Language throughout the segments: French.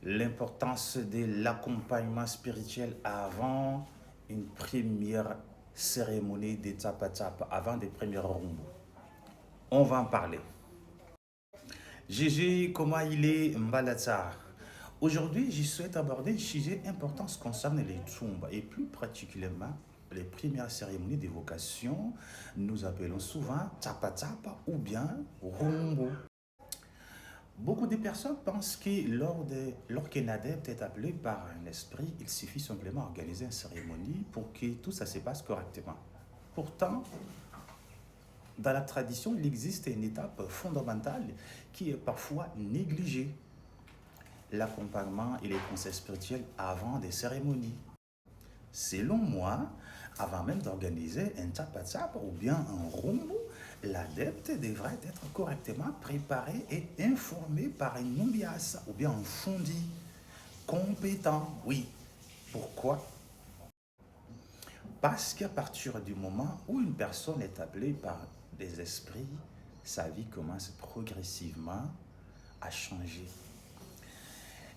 l'importance de l'accompagnement spirituel avant une première cérémonie de tapa tapa, avant des premières rumbo. On va en parler. Gégé, comment il est Mbalatsa? Aujourd'hui, je souhaite aborder un sujet important qui concerne les Tsumba et plus particulièrement les premières cérémonies d'évocation. Nous appelons souvent tapa tapa ou bien rumbo. Beaucoup de personnes pensent que lorsqu'un adepte est appelé par un esprit, il suffit simplement d'organiser une cérémonie pour que tout ça se passe correctement. Pourtant, dans la tradition, il existe une étape fondamentale qui est parfois négligée: l'accompagnement et les conseils spirituels avant des cérémonies. Selon moi, avant même d'organiser un tapa-tap ou bien un rumbo, l'adepte devrait être correctement préparé et informé par un numbias ou bien un fondi compétent. Oui. Pourquoi? Parce qu'à partir du moment où une personne est appelée par des esprits, sa vie commence progressivement à changer.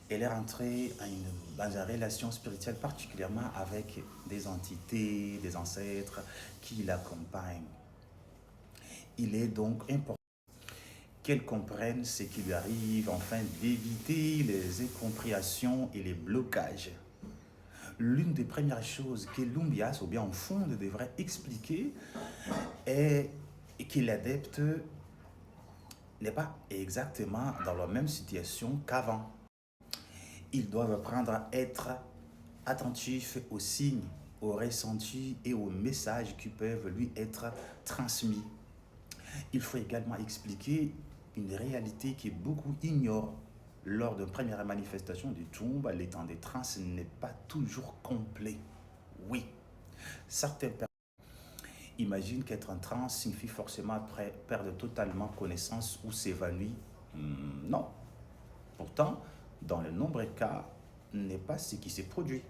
Elle est rentrée dans une relation spirituelle, particulièrement avec des entités, des ancêtres qui l'accompagnent. Il est donc important qu'elle comprenne ce qui lui arrive, afin d'éviter les incompréhensions et les blocages. L'une des premières choses que l'Umbias, ou bien en fond, devrait expliquer est que l'adepte n'est pas exactement dans la même situation qu'avant. Ils doivent apprendre à être attentifs aux signes, aux ressentis et aux messages qui peuvent lui être transmis. Il faut également expliquer une réalité que beaucoup ignorent. Lors de première manifestation du Tumba, l'état de transe n'est pas toujours complet. Oui, certaines personnes imaginent qu'être en transe signifie forcément perdre totalement connaissance ou s'évanouir. Non. Pourtant, dans le nombreux cas, n'est pas ce qui s'est produit.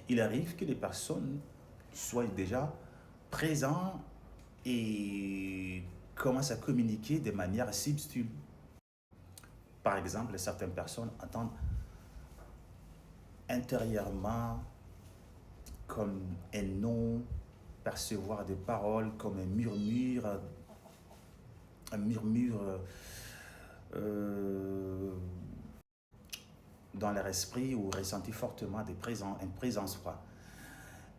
Il arrive que les personnes soient déjà présentes et commencent à communiquer de manière subtile. Par exemple, certaines personnes entendent intérieurement comme un nom, percevoir des paroles comme un murmure dans leur esprit, ou ressentir fortement une présence froide.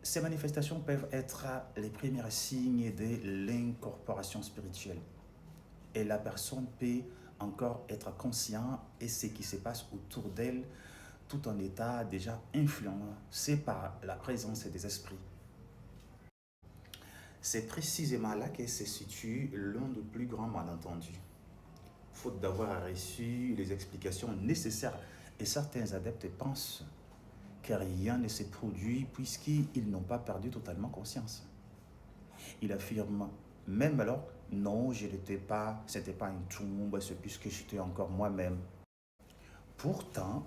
Ces manifestations peuvent être les premiers signes de l'incorporation spirituelle. Et la personne peut encore être consciente de ce qui se passe autour d'elle, tout en état déjà influencé par la présence des esprits. C'est précisément là que se situe l'un des plus grands malentendus. Faute d'avoir reçu les explications nécessaires, et certains adeptes pensent que rien ne s'est produit puisqu'ils n'ont pas perdu totalement conscience. Il affirme même alors: non, je n'étais pas, c'était pas une tombe, c'est puisque j'étais encore moi-même. Pourtant,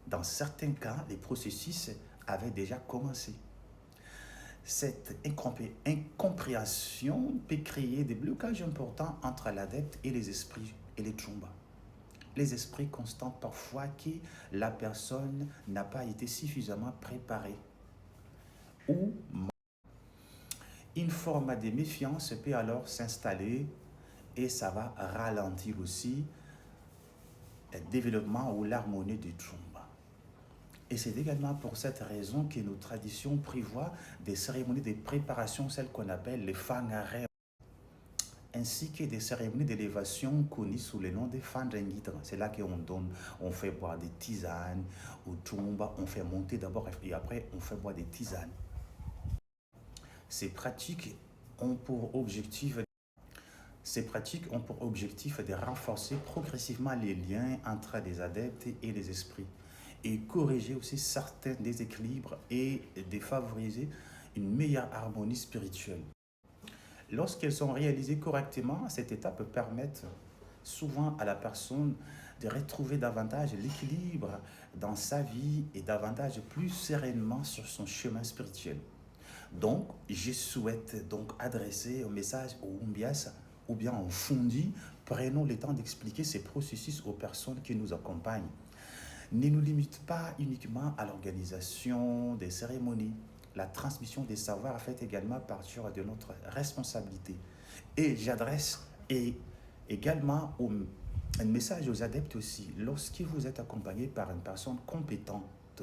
dans certains cas, les processus avaient déjà commencé. Cette incompréhension peut créer des blocages importants entre l'adepte et les esprits et les Tsumba. Les esprits constatent parfois que la personne n'a pas été suffisamment préparée, ou une forme de méfiance peut alors s'installer, et ça va ralentir aussi le développement ou l'harmonie du Tsumba. Et c'est également pour cette raison que nos traditions prévoient des cérémonies de préparation, celles qu'on appelle les fangarem, ainsi que des cérémonies d'élévation connues sous le nom de Fandrengitre. C'est là on fait boire des tisanes au Tumba, on fait monter d'abord et après on fait boire des tisanes. Ces pratiques ont pour objectif de renforcer progressivement les liens entre les adeptes et les esprits, et corriger aussi certains déséquilibres et de favoriser une meilleure harmonie spirituelle. Lorsqu'elles sont réalisées correctement, cette étape permet souvent à la personne de retrouver davantage l'équilibre dans sa vie et davantage plus sereinement sur son chemin spirituel. Donc, je souhaite donc adresser un message aux Umbias ou bien aux Fundi. Prenons le temps d'expliquer ces processus aux personnes qui nous accompagnent. ne nous limite pas uniquement à l'organisation des cérémonies. La transmission des savoirs fait également partie de notre responsabilité. Et j'adresse également un message aux adeptes aussi. Lorsque vous êtes accompagné par une personne compétente,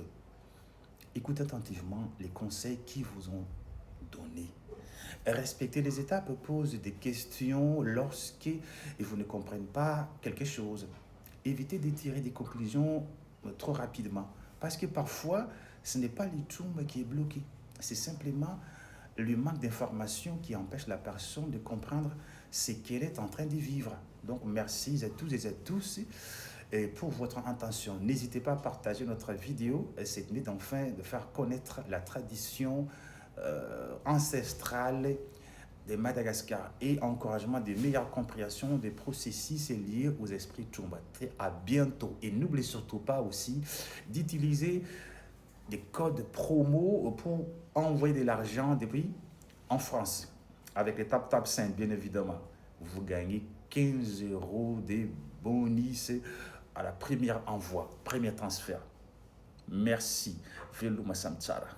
écoutez attentivement les conseils qu'ils vous ont donnés. Respecter les étapes, pose des questions lorsque vous ne comprenez pas quelque chose. Évitez de tirer des conclusions trop rapidement. Parce que parfois, ce n'est pas l'itoum qui est bloqué. C'est simplement le manque d'information qui empêche la personne de comprendre ce qu'elle est en train de vivre. Donc, merci à tous et à tous pour votre intention. N'hésitez pas à partager notre vidéo. C'est enfin de faire connaître la tradition ancestrale de Madagascar et encouragement de meilleure compréhension des processus liés aux esprits Tumba. À bientôt. Et n'oubliez surtout pas aussi d'utiliser des codes promo pour envoyer de l'argent depuis en France. Avec les TapTap5, bien évidemment. Vous gagnez 15 € de bonus à la première envoi, premier transfert. Merci. Veluma Samtsara.